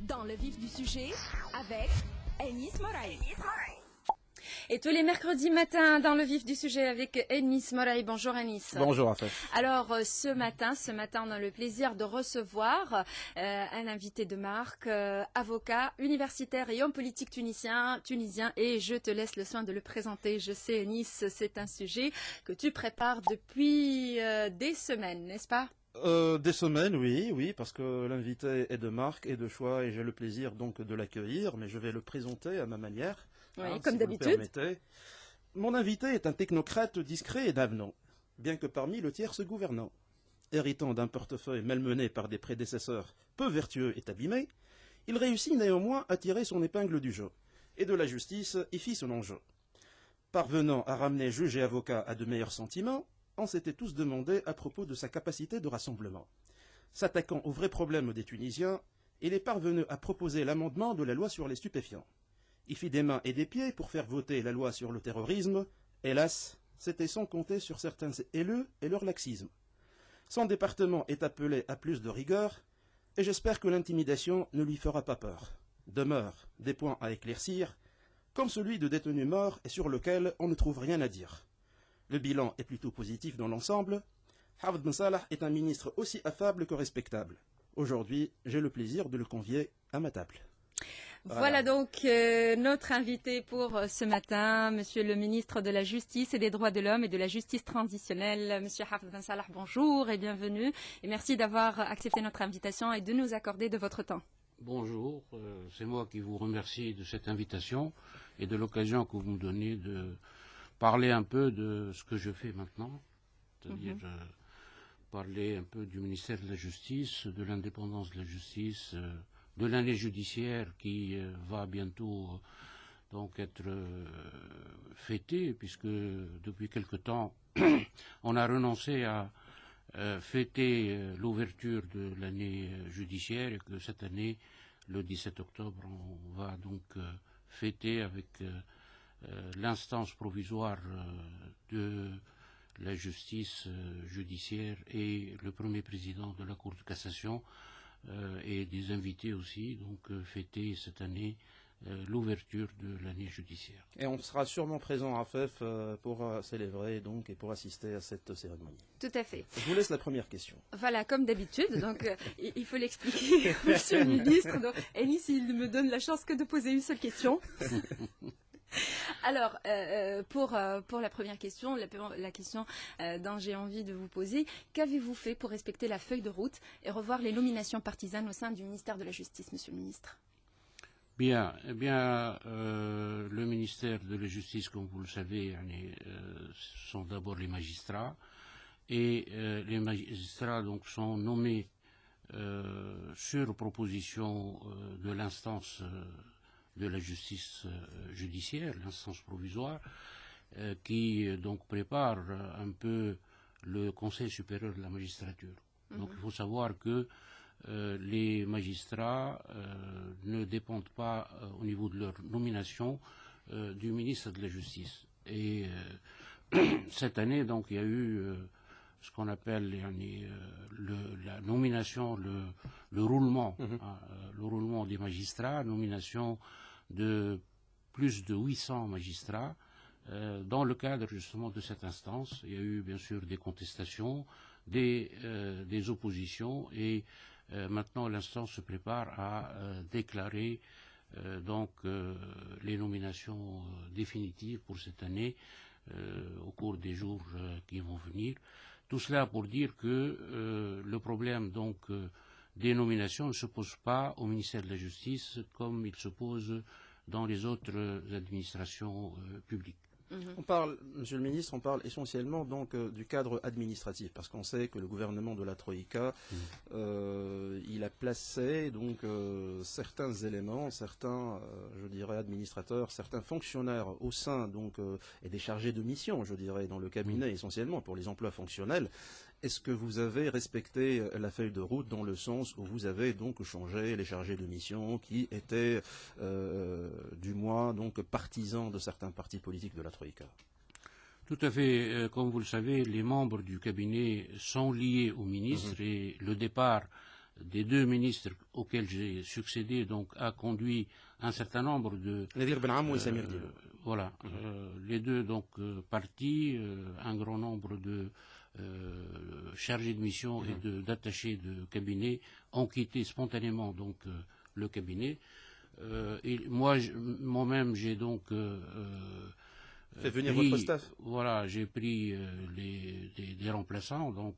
Dans le vif du sujet, avec Enis Moraï. Et tous les mercredis matins, dans le vif du sujet avec Enis Moraï. Bonjour Enis. Bonjour Afef. Alors ce matin, on a le plaisir de recevoir un invité de marque, avocat, universitaire et homme politique tunisien. Et je te laisse le soin de le présenter. Je sais Enis, c'est un sujet que tu prépares depuis des semaines, n'est-ce pas ? Des semaines, oui, parce que l'invité est de marque et de choix et j'ai le plaisir donc de l'accueillir, mais je vais le présenter à ma manière. Oui, comme si d'habitude. vous le permettez. Mon invité est un technocrate discret et d'avenant, bien que parmi le tiers gouvernant. Héritant d'un portefeuille malmené par des prédécesseurs peu vertueux et abîmés, il réussit néanmoins à tirer son épingle du jeu, et de la justice y fit son enjeu. Parvenant à ramener juge et avocat à de meilleurs sentiments, on s'était tous demandé à propos de sa capacité de rassemblement. S'attaquant aux vrais problèmes des Tunisiens, il est parvenu à proposer l'amendement de la loi sur les stupéfiants. Il fit des mains et des pieds pour faire voter la loi sur le terrorisme. Hélas, c'était sans compter sur certains élus et leur laxisme. Son département est appelé à plus de rigueur, et j'espère que l'intimidation ne lui fera pas peur. Demeurent des points à éclaircir, comme celui de détenus morts et sur lequel on ne trouve rien à dire. Le bilan est plutôt positif dans l'ensemble. Hafd Ben Salah est un ministre aussi affable que respectable. Aujourd'hui, j'ai le plaisir de le convier à ma table. Voilà donc notre invité pour ce matin, Monsieur le ministre de la Justice et des Droits de l'Homme et de la Justice transitionnelle, Monsieur Hafd Ben Salah. Bonjour et bienvenue. Et merci d'avoir accepté notre invitation et de nous accorder de votre temps. Bonjour, c'est moi qui vous remercie de cette invitation et de l'occasion que vous me donnez de parler un peu de ce que je fais maintenant, c'est-à-dire parler un peu du ministère de la Justice, de l'indépendance de la justice, de l'année judiciaire qui va bientôt donc être fêtée, puisque depuis quelque temps on a renoncé à fêter l'ouverture de l'année judiciaire et que cette année, le 17 octobre, on va donc fêter avec l'instance provisoire de la justice judiciaire et le premier président de la Cour de cassation et des invités aussi, donc fêter cette année l'ouverture de l'année judiciaire. Et on sera sûrement présent à FEF pour célébrer donc, et pour assister à cette cérémonie. Tout à fait. Je vous laisse la première question. Voilà, comme d'habitude, donc il faut l'expliquer, Monsieur le ministre. Donc, Enis, il ne me donne la chance que de poser une seule question. Alors, pour la première question, la question dont j'ai envie de vous poser, qu'avez-vous fait pour respecter la feuille de route et revoir les nominations partisanes au sein du ministère de la Justice, Monsieur le ministre ? Bien, le ministère de la Justice, comme vous le savez, sont d'abord les magistrats, et les magistrats donc sont nommés sur proposition de l'instance de la justice judiciaire, l'instance provisoire, qui donc prépare un peu le Conseil supérieur de la magistrature. Donc il faut savoir que les magistrats ne dépendent pas au niveau de leur nomination du ministre de la Justice. Et cette année, donc, il y a eu ce qu'on appelle la nomination, le roulement, le roulement des magistrats, nomination de plus de 800 magistrats. Dans le cadre justement de cette instance, il y a eu bien sûr des contestations, des oppositions, et maintenant l'instance se prépare à déclarer donc les nominations définitives pour cette année au cours des jours qui vont venir. Tout cela pour dire que le problème donc des nominations ne se pose pas au ministère de la Justice comme il se pose dans les autres administrations publiques. On parle, Monsieur le ministre, on parle essentiellement donc du cadre administratif, parce qu'on sait que le gouvernement de la Troïka, il a placé donc certains éléments, certains, je dirais, administrateurs, certains fonctionnaires au sein donc et des chargés de mission, je dirais, dans le cabinet essentiellement pour les emplois fonctionnels. Est-ce que vous avez respecté la feuille de route dans le sens où vous avez donc changé les chargés de mission qui étaient du moins donc partisans de certains partis politiques de la Troïka? Tout à fait. Comme vous le savez, les membres du cabinet sont liés au ministre et le départ des deux ministres auxquels j'ai succédé donc a conduit un certain nombre de voilà les deux donc partis, un grand nombre de chargés de mission et d'attachés de cabinet ont quitté spontanément donc le cabinet. Et moi-même j'ai donc fait venir votre staff. Voilà, j'ai pris des remplaçants donc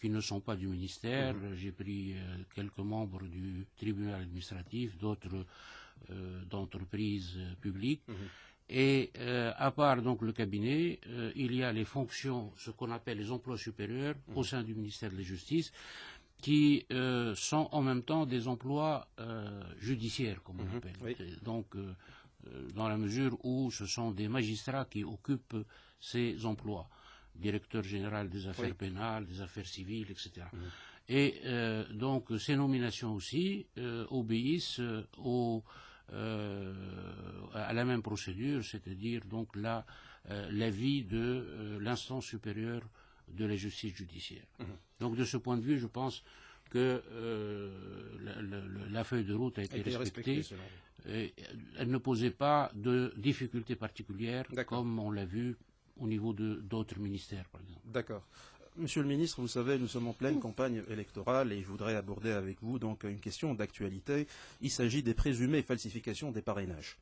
qui ne sont pas du ministère. J'ai pris quelques membres du tribunal administratif, d'autres d'entreprises publiques. Et à part donc le cabinet, il y a les fonctions, ce qu'on appelle les emplois supérieurs au sein du ministère de la Justice, qui sont en même temps des emplois judiciaires, comme on appelle. Oui. Donc, dans la mesure où ce sont des magistrats qui occupent ces emplois, directeur général des affaires pénales, des affaires civiles, etc. Et donc ces nominations aussi obéissent à la même procédure, c'est-à-dire donc l'avis de l'instance supérieure de la justice judiciaire. Donc de ce point de vue, je pense que la feuille de route a été respectée. Elle ne posait pas de difficultés particulières, comme on l'a vu au niveau d'autres ministères, par exemple. D'accord. Monsieur le ministre, vous savez, nous sommes en pleine campagne électorale et je voudrais aborder avec vous donc une question d'actualité. Il s'agit des présumées falsifications des parrainages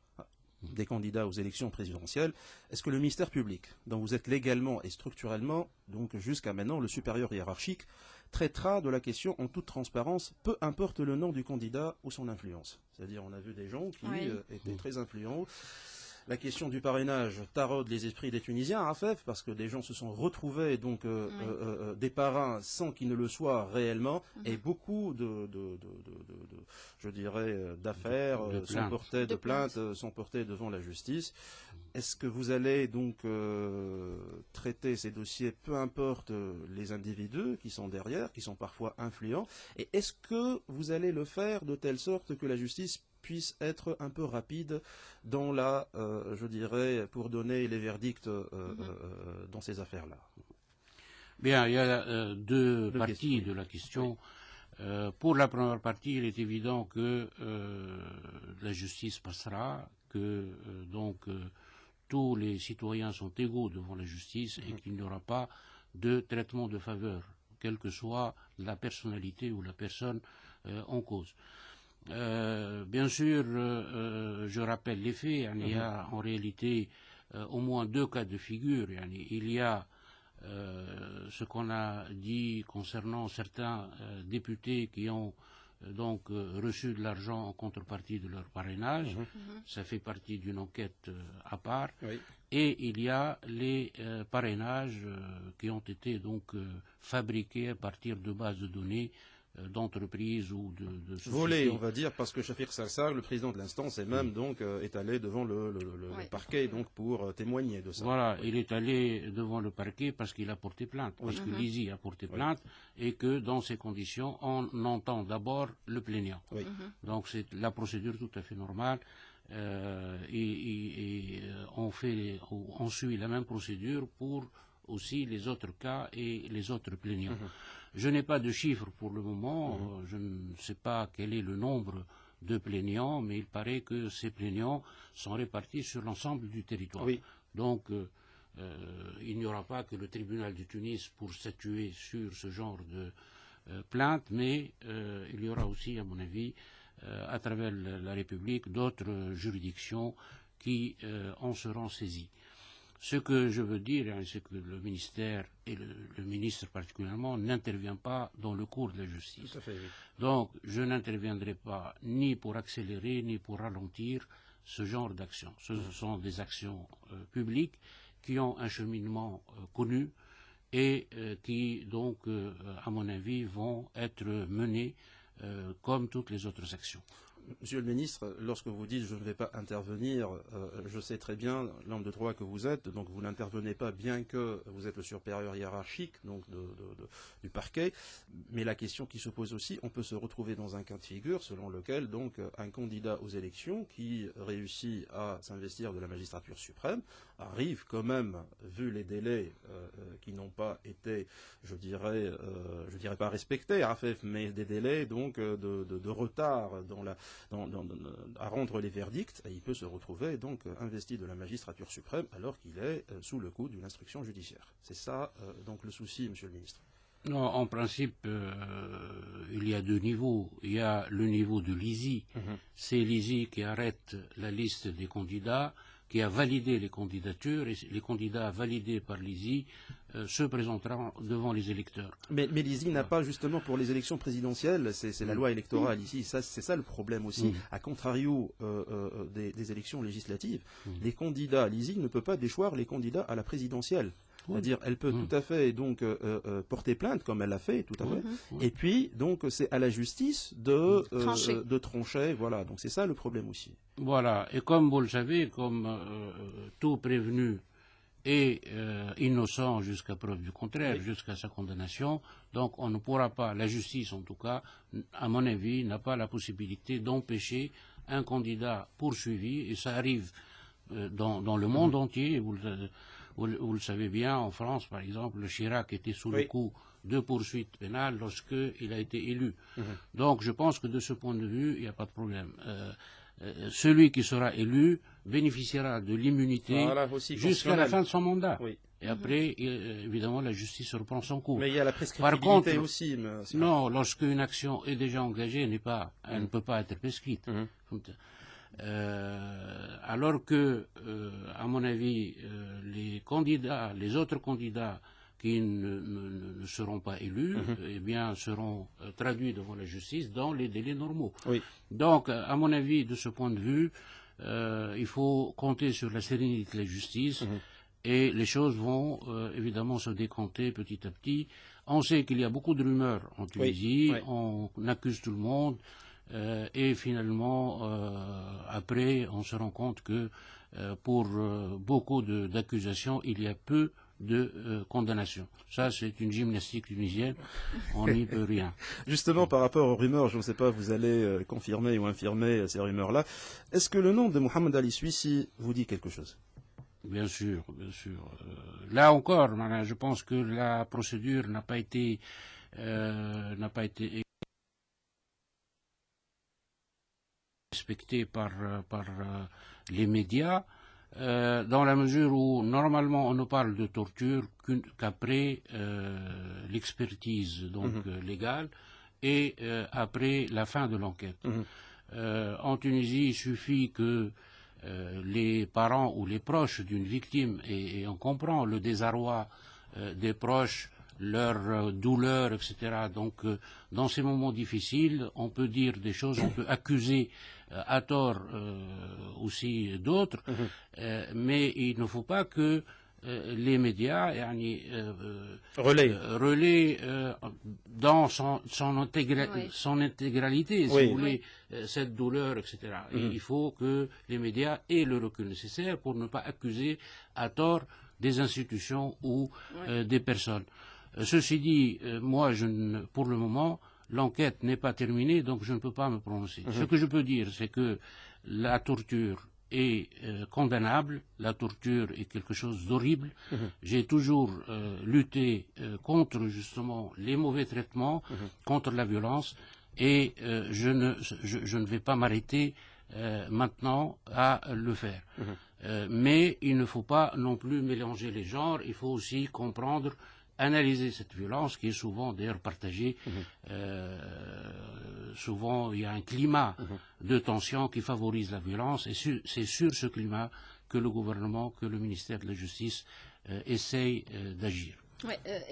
des candidats aux élections présidentielles. Est-ce que le ministère public, dont vous êtes légalement et structurellement, donc jusqu'à maintenant le supérieur hiérarchique, traitera de la question en toute transparence, peu importe le nom du candidat ou son influence? C'est-à-dire, on a vu des gens qui étaient très influents. La question du parrainage taraude les esprits des Tunisiens à Afef, parce que des gens se sont retrouvés donc des parrains sans qu'ils ne le soient réellement, et beaucoup je dirais, d'affaires de plaintes sont portées devant la justice. Est-ce que vous allez donc traiter ces dossiers, peu importe les individus qui sont derrière, qui sont parfois influents, et est-ce que vous allez le faire de telle sorte que la justice puisse être un peu rapide dans je dirais, pour donner les verdicts dans ces affaires-là? Bien, il y a deux parties de la question. Pour la première partie, il est évident que la justice passera, que donc tous les citoyens sont égaux devant la justice et qu'il n'y aura pas de traitement de faveur, quelle que soit la personnalité ou la personne en cause. Bien sûr, je rappelle les faits. Il y a en réalité au moins deux cas de figure. Il y a ce qu'on a dit concernant certains députés qui ont donc reçu de l'argent en contrepartie de leur parrainage. Ça fait partie d'une enquête à part. Et il y a les parrainages qui ont été donc fabriqués à partir de bases de données d'entreprise ou de société. Volé, on va dire, parce que Chafik Sarsar, le président de l'instance, est même donc est allé devant le parquet donc pour témoigner de ça. Voilà, il est allé devant le parquet parce qu'il a porté plainte, parce que l'ISI a porté plainte, et que dans ces conditions, on entend d'abord le plaignant. Donc c'est la procédure tout à fait normale. Et on suit la même procédure pour aussi les autres cas et les autres plaignants. Je n'ai pas de chiffres pour le moment, je ne sais pas quel est le nombre de plaignants, mais il paraît que ces plaignants sont répartis sur l'ensemble du territoire. Donc il n'y aura pas que le tribunal de Tunis pour statuer sur ce genre de plainte, mais il y aura aussi, à mon avis, à travers la République, d'autres juridictions qui en seront saisies. Ce que je veux dire, c'est que le ministère et le ministre particulièrement n'intervient pas dans le cours de la justice. Tout à fait, oui. Donc, je n'interviendrai pas ni pour accélérer, ni pour ralentir ce genre d'actions. Ce sont des actions publiques qui ont un cheminement connu et qui, donc, à mon avis, vont être menées comme toutes les autres actions. Monsieur le ministre, lorsque vous dites je ne vais pas intervenir, je sais très bien, l'homme de droit que vous êtes, donc vous n'intervenez pas bien que vous êtes le supérieur hiérarchique donc du parquet, mais la question qui se pose aussi, on peut se retrouver dans un cas de figure selon lequel donc un candidat aux élections qui réussit à s'investir de la magistrature suprême arrive quand même, vu les délais qui n'ont pas été, je dirais pas respectés, Rafef, mais des délais donc de retard à rendre les verdicts, et il peut se retrouver donc investi de la magistrature suprême alors qu'il est sous le coup d'une instruction judiciaire. C'est ça donc le souci, monsieur le ministre. Non, en principe, il y a deux niveaux. Il y a le niveau de l'ISI. C'est l'ISI qui arrête la liste des candidats, qui a validé les candidatures, et les candidats validés par l'ISI se présenteront devant les électeurs. Mais l'ISI n'a pas, justement, pour les élections présidentielles, c'est la loi électorale ici, c'est ça le problème aussi. À contrario des élections législatives, les candidats, l'ISI ne peut pas déchoir les candidats à la présidentielle. C'est-à-dire, elle peut tout à fait donc porter plainte, comme elle l'a fait, tout à fait. Et puis, donc, c'est à la justice de trancher. Voilà. Donc, c'est ça le problème aussi. Voilà. Et comme vous le savez, comme tout prévenu est innocent jusqu'à preuve du contraire, jusqu'à sa condamnation, donc on ne pourra pas, la justice en tout cas, à mon avis, n'a pas la possibilité d'empêcher un candidat poursuivi, et ça arrive dans le monde entier. Vous le savez bien, en France, par exemple, le Chirac était sous le coup de poursuites pénales lorsqu'il a été élu. Donc je pense que de ce point de vue, il n'y a pas de problème. Celui qui sera élu bénéficiera de l'immunité jusqu'à la fin de son mandat. Et après, évidemment, la justice reprend son cours. Mais il y a la prescriptibilité aussi. Non, lorsqu'une action est déjà engagée, elle ne peut pas être prescrite. Alors que, à mon avis, les autres candidats qui ne seront pas élus, eh bien, seront traduits devant la justice dans les délais normaux. Donc, à mon avis, de ce point de vue, il faut compter sur la sérénité de la justice, et les choses vont évidemment se décanter petit à petit. On sait qu'il y a beaucoup de rumeurs en Tunisie, on accuse tout le monde. Et finalement, après, on se rend compte que pour beaucoup d'accusations, il y a peu de condamnations. Ça, c'est une gymnastique tunisienne, on n'y peut rien. Justement, par rapport aux rumeurs, je ne sais pas, vous allez confirmer ou infirmer ces rumeurs-là. Est-ce que le nom de Mohamed Ali Suissi vous dit quelque chose? Bien sûr, bien sûr. Là encore, je pense que la procédure n'a pas été respecté par les médias, dans la mesure où normalement on ne parle de torture qu'après l'expertise légale et après la fin de l'enquête. En Tunisie, il suffit que les parents ou les proches d'une victime, et on comprend le désarroi des proches, leur douleur, etc. Donc, dans ces moments difficiles, on peut dire des choses, on peut accuser à tort aussi d'autres, mais il ne faut pas que les médias relaient dans son intégralité, si vous voulez, cette douleur, etc. Et il faut que les médias aient le recul nécessaire pour ne pas accuser à tort des institutions ou des personnes. Ceci dit, moi, pour le moment, l'enquête n'est pas terminée, donc je ne peux pas me prononcer. Ce que je peux dire, c'est que la torture est condamnable, la torture est quelque chose d'horrible. J'ai toujours lutté contre, justement, les mauvais traitements, contre la violence, et je ne vais pas m'arrêter maintenant à le faire. Mais il ne faut pas non plus mélanger les genres, il faut aussi comprendre, analyser cette violence qui est souvent d'ailleurs partagée. Souvent il y a un climat de tension qui favorise la violence, et c'est sur ce climat que le gouvernement, que le ministère de la Justice essaye d'agir.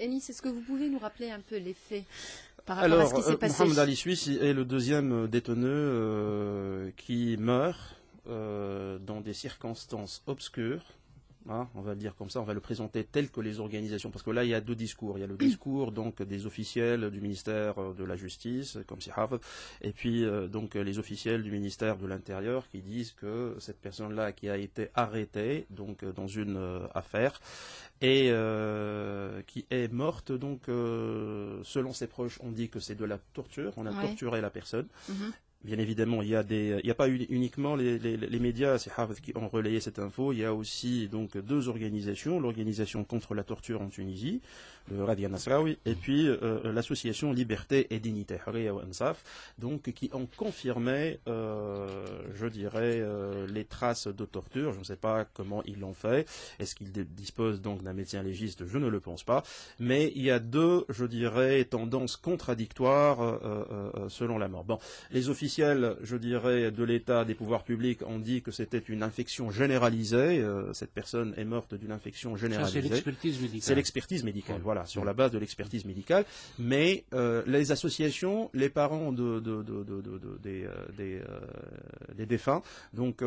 Enis, est-ce que vous pouvez nous rappeler un peu les faits par rapport à ce qui s'est passé? Mohamed Ali Suissi est le deuxième détenu qui meurt dans des circonstances obscures, hein, on va le dire comme ça, on va le présenter tel que les organisations, parce que là il y a deux discours. Il y a le discours donc des officiels du ministère de la Justice, comme si Hafez, et puis donc les officiels du ministère de l'Intérieur qui disent que cette personne-là qui a été arrêtée donc dans une affaire et qui est morte, donc selon ses proches, on dit que c'est de la torture, on a torturé la personne. Bien évidemment, il y a pas uniquement les médias, c'est Hafez qui ont relayé cette info. Il y a aussi donc deux organisations, l'organisation contre la torture en Tunisie, le Radia Nasraoui, et puis l'association Liberté et Dignité, Hurriya wa Insaf, donc qui ont confirmé, je dirais, les traces de torture. Je ne sais pas comment ils l'ont fait. Est-ce qu'ils disposent donc d'un médecin légiste? Je ne le pense pas. Mais il y a deux, je dirais, tendances contradictoires selon la mort. Bon, les officiels, je dirais, de l'État, des pouvoirs publics ont dit que c'était une infection généralisée. Cette personne est morte d'une infection généralisée. Ça, c'est l'expertise médicale. C'est l'expertise médicale, voilà, sur la base de l'expertise médicale. Mais les associations, les parents des défunts, donc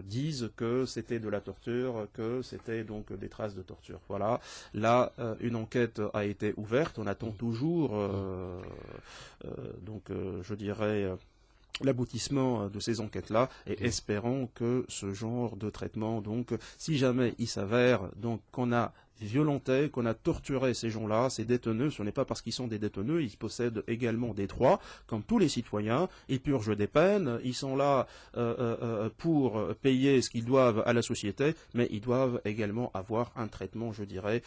disent que c'était de la torture, que c'était donc des traces de torture. Voilà. Là, une enquête a été ouverte. On attend toujours, je dirais, l'aboutissement de ces enquêtes-là, et espérons que ce genre de traitement, donc, si jamais il s'avère donc qu'on a violenté, qu'on a torturé ces gens-là, ces détenus, ce n'est pas parce qu'ils sont des détenus, ils possèdent également des droits, comme tous les citoyens, ils purgent des peines, ils sont là pour payer ce qu'ils doivent à la société, mais ils doivent également avoir un traitement, je dirais,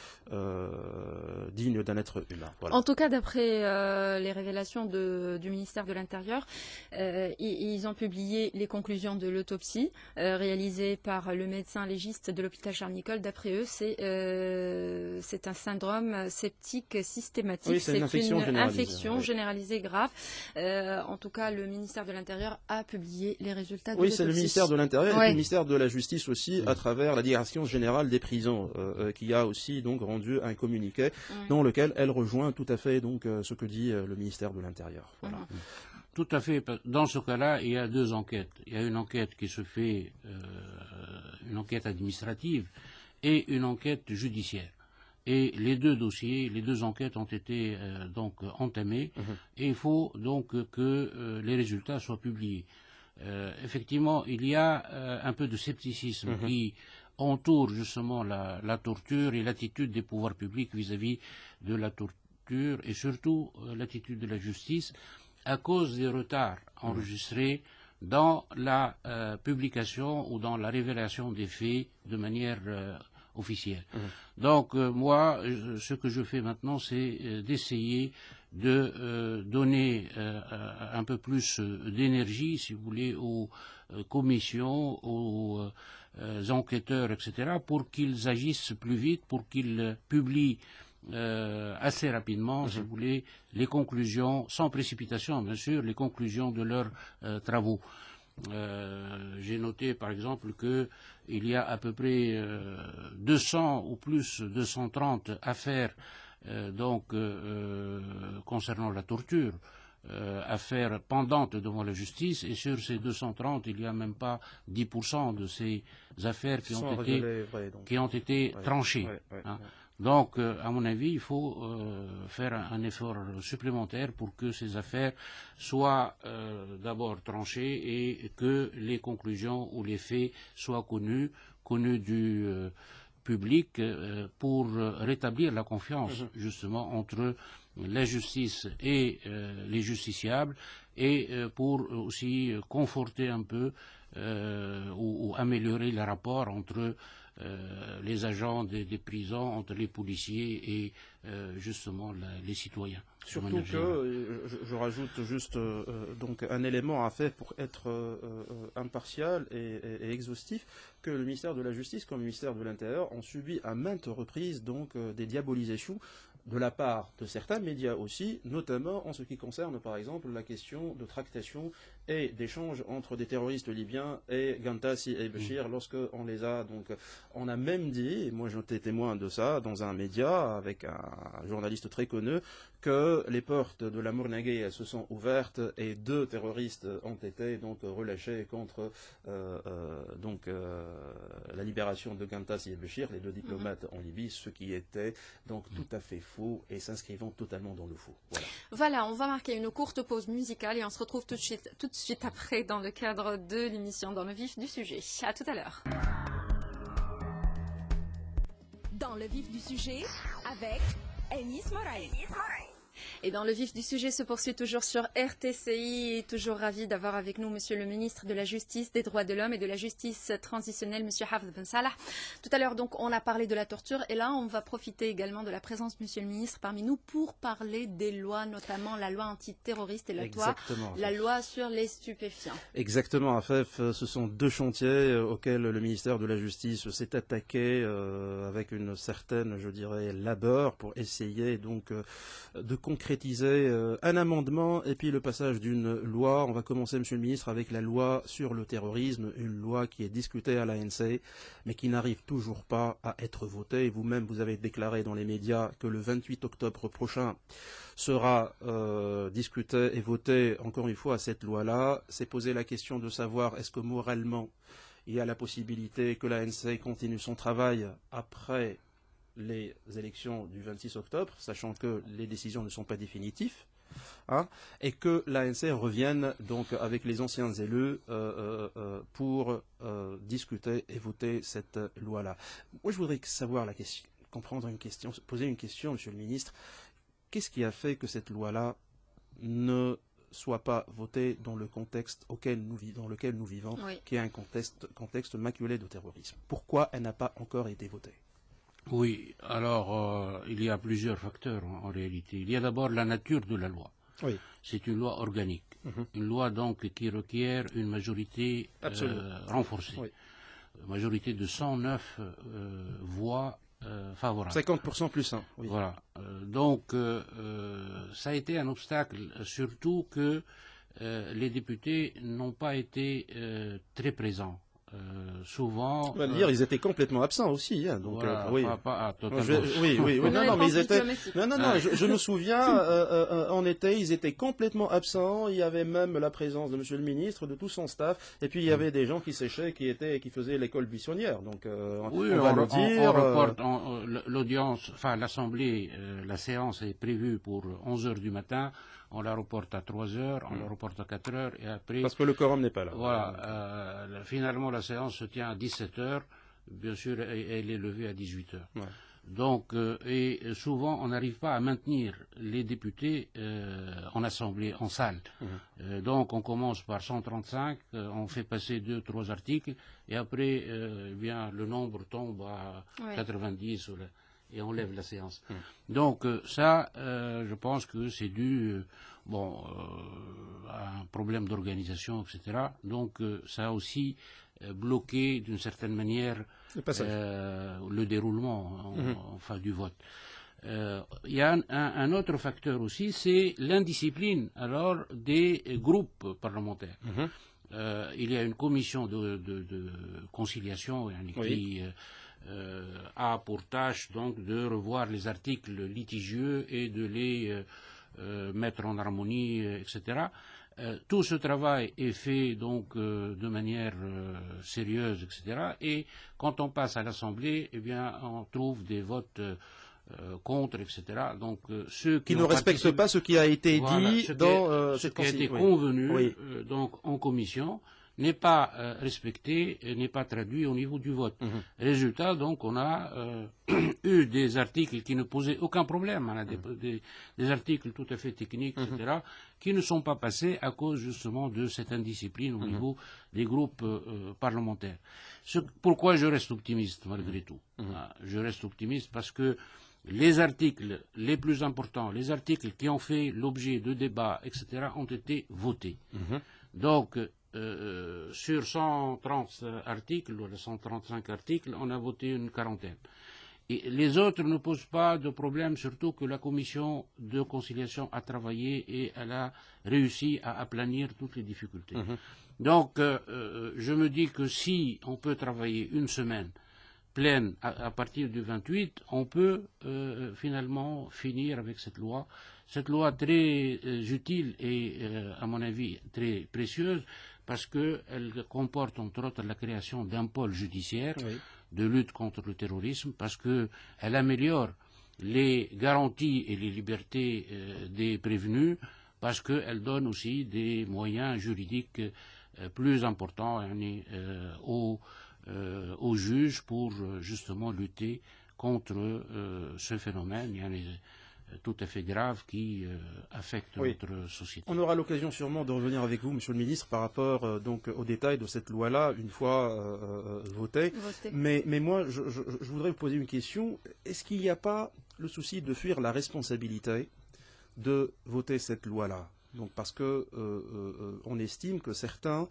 digne d'un être humain. Voilà. En tout cas, d'après les révélations du ministère de l'Intérieur, ils ont publié les conclusions de l'autopsie réalisée par le médecin légiste de l'hôpital Charles-Nicolle. D'après eux, c'est un syndrome septique systématique. Oui, c'est une infection généralisée grave. En tout cas, le ministère de l'Intérieur a publié les résultats de l'autopsie. Oui, c'est le ministère de l'Intérieur et le ministère de la Justice aussi, à travers la Direction générale des prisons, qui a aussi donc rendu un communiqué dans lequel elle rejoint tout à fait donc ce que dit le ministère de l'Intérieur. Voilà. Tout à fait. Dans ce cas-là, il y a deux enquêtes. Il y a une enquête qui se fait, une enquête administrative, et une enquête judiciaire. Et les deux dossiers, les deux enquêtes ont été donc entamées, et il faut donc que les résultats soient publiés. Effectivement, il y a un peu de scepticisme qui entoure justement la torture et l'attitude des pouvoirs publics vis-à-vis de la torture, et surtout l'attitude de la justice, à cause des retards enregistrés dans la publication ou dans la révélation des faits de manière officielle. Donc moi, ce que je fais maintenant, c'est d'essayer de donner un peu plus d'énergie, si vous voulez, aux commissions, aux enquêteurs, etc., pour qu'ils agissent plus vite, pour qu'ils publient assez rapidement, si vous voulez, les conclusions, sans précipitation bien sûr, les conclusions de leurs travaux. J'ai noté par exemple qu'il y a à peu près 200 ou plus, 230 affaires concernant la torture, affaires pendantes devant la justice, et sur ces 230, il n'y a même pas 10% de ces affaires qui ont été tranchées. Donc, à mon avis, il faut faire un effort supplémentaire pour que ces affaires soient d'abord tranchées et que les conclusions ou les faits soient connus du public pour rétablir la confiance justement entre la justice et les justiciables, et pour aussi conforter un peu ou améliorer les rapports entre les agents des prisons, entre les policiers et justement les citoyens. Surtout que, je rajoute juste donc un élément à faire pour être impartial et exhaustif, que le ministère de la Justice comme le ministère de l'Intérieur ont subi à maintes reprises donc des diabolisations de la part de certains médias aussi, notamment en ce qui concerne par exemple la question de tractation et d'échanges entre des terroristes libyens et Ghantassi et Béchir lorsqu'on les a. Donc, on a même dit, et moi j'étais témoin de ça dans un média avec un journaliste très connu, que les portes de la Mournagé se sont ouvertes et 2 terroristes ont été donc relâchés contre la libération de Ghantassi et Béchir, les 2 diplomates en Libye, ce qui était donc tout à fait faux et s'inscrivant totalement dans le faux. Voilà, on va marquer une courte pause musicale et on se retrouve tout de suite après dans le cadre de l'émission Dans le vif du sujet. À tout à l'heure. Dans le vif du sujet, avec Enis Moraï. Et dans le vif du sujet se poursuit toujours sur RTCI. Toujours ravi d'avoir avec nous Monsieur le ministre de la Justice, des Droits de l'Homme et de la Justice transitionnelle, Monsieur Hafez Ben Salah. Tout à l'heure, donc, on a parlé de la torture et là, on va profiter également de la présence de Monsieur le ministre parmi nous pour parler des lois, notamment la loi antiterroriste et la loi sur les stupéfiants. Exactement, Afef, ce sont 2 chantiers auxquels le ministère de la Justice s'est attaqué avec une certaine, je dirais, labeur pour essayer donc de concrétiser un amendement et puis le passage d'une loi. On va commencer, Monsieur le Ministre, avec la loi sur le terrorisme, une loi qui est discutée à l'ANC, mais qui n'arrive toujours pas à être votée. Vous-même, vous avez déclaré dans les médias que le 28 octobre prochain sera discutée et votée, encore une fois, cette loi-là. C'est poser la question de savoir est-ce que moralement, il y a la possibilité que l'ANC continue son travail après les élections du 26 octobre, sachant que les décisions ne sont pas définitives, et que l'ANC revienne donc avec les anciens élus pour discuter et voter cette loi-là. Moi, je voudrais savoir poser une question, Monsieur le Ministre. Qu'est-ce qui a fait que cette loi-là ne soit pas votée dans le contexte dans lequel nous vivons, qui est un contexte maculé de terrorisme? Pourquoi elle n'a pas encore été votée? Oui, alors il y a plusieurs facteurs en réalité. Il y a d'abord la nature de la loi. Oui. C'est une loi organique. Une loi donc qui requiert une majorité renforcée. Oui. Majorité de 109 voix favorables. 50% plus 1. Oui. Voilà. Donc ça a été un obstacle, surtout que les députés n'ont pas été très présents. Souvent. On va dire, ils étaient complètement absents aussi. Donc, voilà, oui. Non, mais ils étaient. Non, je me souviens, en été, ils étaient complètement absents. Il y avait même la présence de Monsieur le Ministre, de tout son staff, et puis il y avait des gens qui séchaient, qui faisaient l'école buissonnière. Donc, oui, on va le dire. On reporte l'audience, enfin l'Assemblée, la séance est prévue pour 11 heures du matin. On la reporte à 3 heures, on la reporte à 4 heures, et après... Parce que le quorum n'est pas là. Voilà. Finalement, la séance se tient à 17 heures. Bien sûr, elle est levée à 18 heures. Ouais. Donc, et souvent, on n'arrive pas à maintenir les députés en assemblée, en salle. Donc, on commence par 135, on fait passer 2-3 articles, et après, bien, le nombre tombe à 90 et on lève la séance. Donc ça, je pense que c'est dû à un problème d'organisation, etc. Donc ça a aussi bloqué d'une certaine manière le déroulement du vote. Il y a un autre facteur aussi, c'est l'indiscipline alors des groupes parlementaires. Il y a une commission de conciliation qui a pour tâche donc de revoir les articles litigieux et de les mettre en harmonie, etc. Tout ce travail est fait donc de manière sérieuse, etc. Et quand on passe à l'Assemblée, eh bien, on trouve des votes contre, etc. Donc ceux qui ne respectent pas ce qui a été dit dans ce qui a été convenu donc en commission n'est pas respecté, n'est pas traduit au niveau du vote. Résultat, donc, on a eu des articles qui ne posaient aucun problème, des articles tout à fait techniques, etc., qui ne sont pas passés à cause justement de cette indiscipline au niveau des groupes parlementaires. Pourquoi je reste optimiste malgré tout? Je reste optimiste parce que les articles les plus importants, les articles qui ont fait l'objet de débats, etc., ont été votés. Donc, sur 130 articles, ou 135 articles, on a voté une quarantaine. Et les autres ne posent pas de problème, surtout que la commission de conciliation a travaillé et elle a réussi à aplanir toutes les difficultés. Donc, je me dis que si on peut travailler une semaine pleine à partir du 28, on peut finalement finir avec cette loi. Cette loi très utile et, à mon avis, très précieuse, parce qu'elle comporte entre autres la création d'un pôle judiciaire de lutte contre le terrorisme, parce qu'elle améliore les garanties et les libertés des prévenus, parce qu'elle donne aussi des moyens juridiques plus importants aux juges pour justement lutter contre ce phénomène tout à fait grave qui affecte notre société. On aura l'occasion sûrement de revenir avec vous, Monsieur le Ministre, par rapport donc aux détails de cette loi-là, une fois votée. Mais moi, je voudrais vous poser une question. Est-ce qu'il n'y a pas le souci de fuir la responsabilité de voter cette loi-là? Donc parce que on estime que certains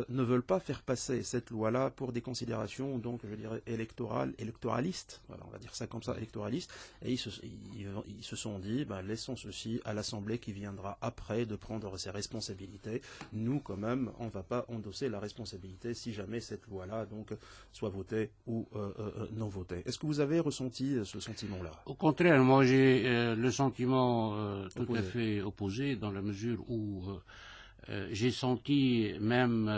ne veulent pas faire passer cette loi-là pour des considérations, donc je dirais électoralistes, voilà, on va dire ça comme ça, électoralistes, et ils se sont dit, laissons ceci à l'Assemblée qui viendra après de prendre ses responsabilités. Nous, quand même, on ne va pas endosser la responsabilité si jamais cette loi-là donc soit votée ou non votée. Est-ce que vous avez ressenti ce sentiment-là? Au contraire, moi j'ai le sentiment tout à fait opposé, dans la mesure où j'ai senti même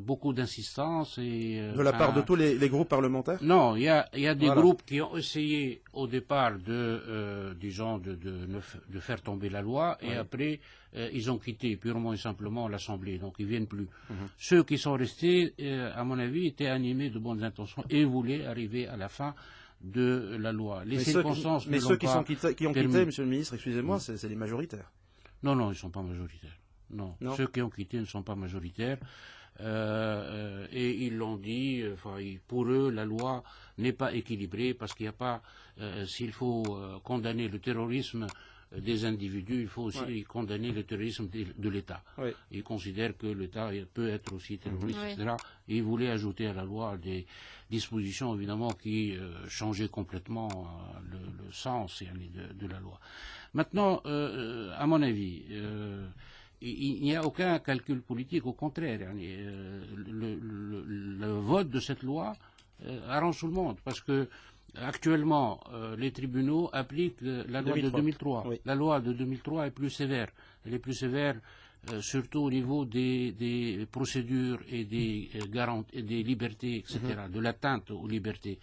beaucoup d'insistance. De la part de tous les groupes parlementaires? Non, il y a des groupes qui ont essayé au départ disons, de faire tomber la loi, et après ils ont quitté purement et simplement l'Assemblée, donc ils ne viennent plus. Ceux qui sont restés, à mon avis, étaient animés de bonnes intentions et voulaient arriver à la fin de la loi. Les circonstances mais ceux qui ont quitté, Monsieur le Ministre, excusez-moi, c'est les majoritaires. Non, ils ne sont pas majoritaires. Non, ceux qui ont quitté ne sont pas majoritaires. Et ils l'ont dit, pour eux, la loi n'est pas équilibrée, parce qu'il n'y a pas, s'il faut condamner le terrorisme des individus, il faut aussi condamner le terrorisme de l'État. Ils considèrent que l'État peut être aussi terroriste, etc. Et ils voulaient ajouter à la loi des dispositions, évidemment, qui changeaient complètement le sens de la loi. Maintenant, à mon avis, il n'y a aucun calcul politique, au contraire. Le vote de cette loi arrange tout le monde, parce que actuellement, les tribunaux appliquent la loi de 2003. La loi de 2003 est plus sévère. Elle est plus sévère surtout au niveau des procédures et des garanties, des libertés, etc., de l'atteinte aux libertés.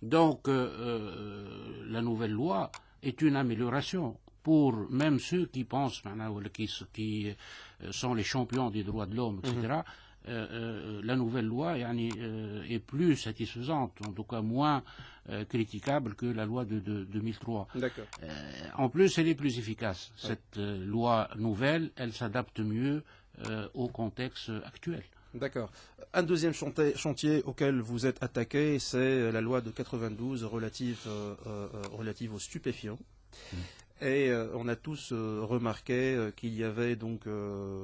Donc, la nouvelle loi est une amélioration pour même ceux qui pensent, qui sont les champions des droits de l'homme, etc. La nouvelle loi est plus satisfaisante, en tout cas moins critiquable que la loi de 2003. En plus, elle est plus efficace. Cette loi nouvelle, elle s'adapte mieux au contexte actuel. D'accord. Un deuxième chantier auquel vous êtes attaqué, c'est la loi de 92 relative aux stupéfiants. Et on a tous remarqué qu'il y avait donc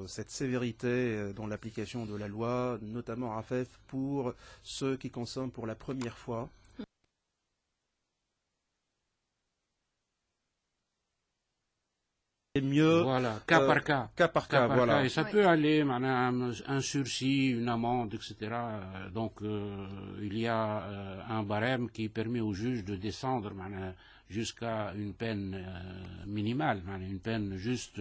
cette sévérité dans l'application de la loi, notamment RAFEF, pour ceux qui consomment pour la première fois. Et mieux, voilà, cas par cas. Cas par cas, voilà. Et ça peut aller, un sursis, une amende, etc. Donc, il y a un barème qui permet au juge de descendre jusqu'à une peine minimale, une peine juste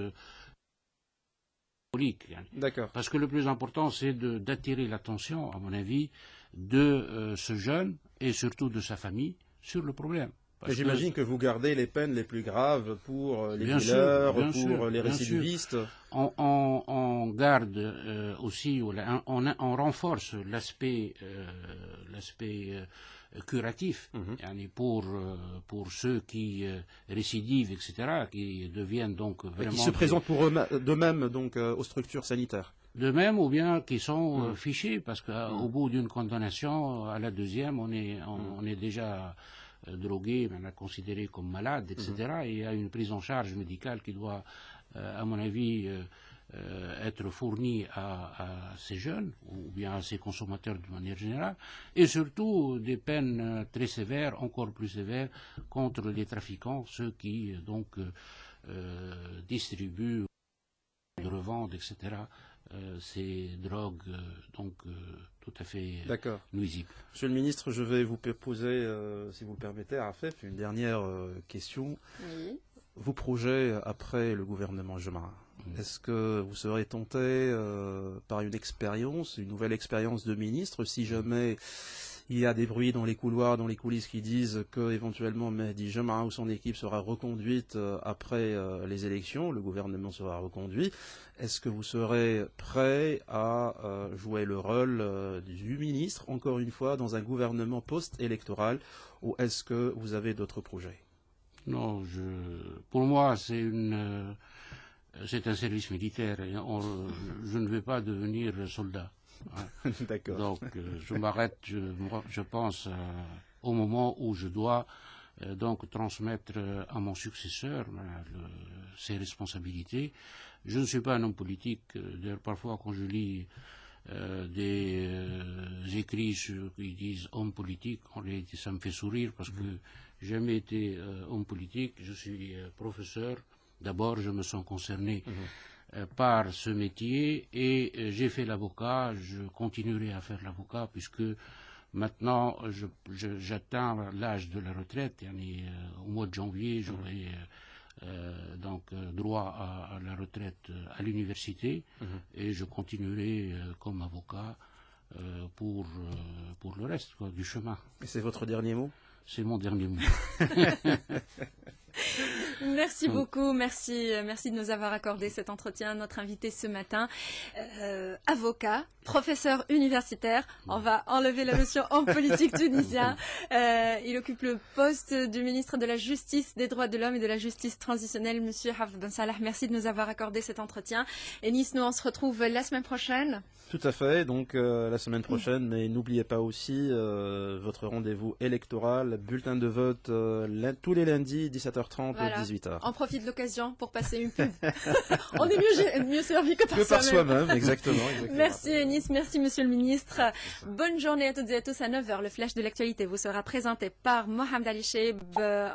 symbolique. D'accord. Parce que le plus important, c'est d'attirer l'attention, à mon avis, de ce jeune et surtout de sa famille sur le problème. J'imagine que vous gardez les peines les plus graves pour les dealers, pour les récidivistes. On garde aussi, on renforce l'aspect curatif, pour ceux qui récidivent, etc., qui deviennent donc vraiment... Et qui se présentent pour d'eux-mêmes donc aux structures sanitaires. De même, ou bien qui sont fichés, parce qu'au bout d'une condamnation, à la deuxième, on est déjà drogué, considéré comme malade, etc. Et il y a une prise en charge médicale qui doit, à mon avis, être fournis à ces jeunes ou bien à ces consommateurs de manière générale, et surtout des peines très sévères, encore plus sévères, contre les trafiquants, ceux qui distribuent, revendent, etc. Ces drogues tout à fait nuisibles. Monsieur le ministre, je vais vous poser, si vous le permettez, à Afef, une dernière question. Oui. Vos projets après le gouvernement Jemara, est-ce que vous serez tenté par une nouvelle expérience de ministre, si jamais il y a des bruits dans les couloirs, dans les coulisses qui disent que éventuellement Mehdi Jemara ou son équipe sera reconduite après les élections, le gouvernement sera reconduit. Est-ce que vous serez prêt à jouer le rôle du ministre, encore une fois, dans un gouvernement post-électoral, ou est-ce que vous avez d'autres projets? Non, pour moi, c'est un service militaire. Et je ne vais pas devenir soldat. Hein. D'accord. Donc, je m'arrête, je pense, au moment où je dois transmettre à mon successeur ses responsabilités. Je ne suis pas un homme politique. D'ailleurs, parfois, quand je lis des écrits qui disent homme politique, en réalité, ça me fait sourire parce que j'ai jamais été homme politique. Je suis professeur. D'abord, je me sens concerné par ce métier et j'ai fait l'avocat. Je continuerai à faire l'avocat puisque maintenant, j'atteins l'âge de la retraite. Au mois de janvier, j'aurai droit à la retraite à l'université et je continuerai comme avocat pour le reste du chemin. Et c'est votre dernier mot? C'est mon dernier mot. Merci beaucoup, merci de nous avoir accordé cet entretien. Notre invité ce matin, avocat, professeur universitaire. On va enlever la notion homme politique tunisien. Il occupe le poste du ministre de la Justice, des Droits de l'Homme et de la Justice transitionnelle. Monsieur Hafez Ben Salah, merci de nous avoir accordé cet entretien. Et Nice, nous on se retrouve la semaine prochaine. Tout à fait, donc la semaine prochaine, mais n'oubliez pas aussi votre rendez-vous électoral, bulletin de vote tous les lundis, 17h30 voilà. 18h. On profite de l'occasion pour passer une pub. On est mieux servi que par soi-même. Exactement. Merci Nice, merci Monsieur le Ministre. Bonne journée à toutes et à tous. À 9h, le flash de l'actualité vous sera présenté par Mohamed Ali Cheib.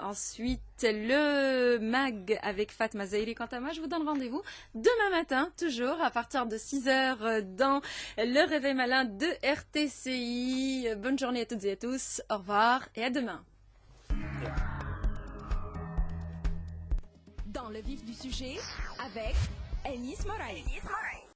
Ensuite, le MAG avec Fatma Zairi. Quant à moi, je vous donne rendez-vous demain matin, toujours à partir de 6h dans le réveil malin de RTCI. Bonne journée à toutes et à tous. Au revoir et à demain. Dans le vif du sujet, avec Enis Moraï.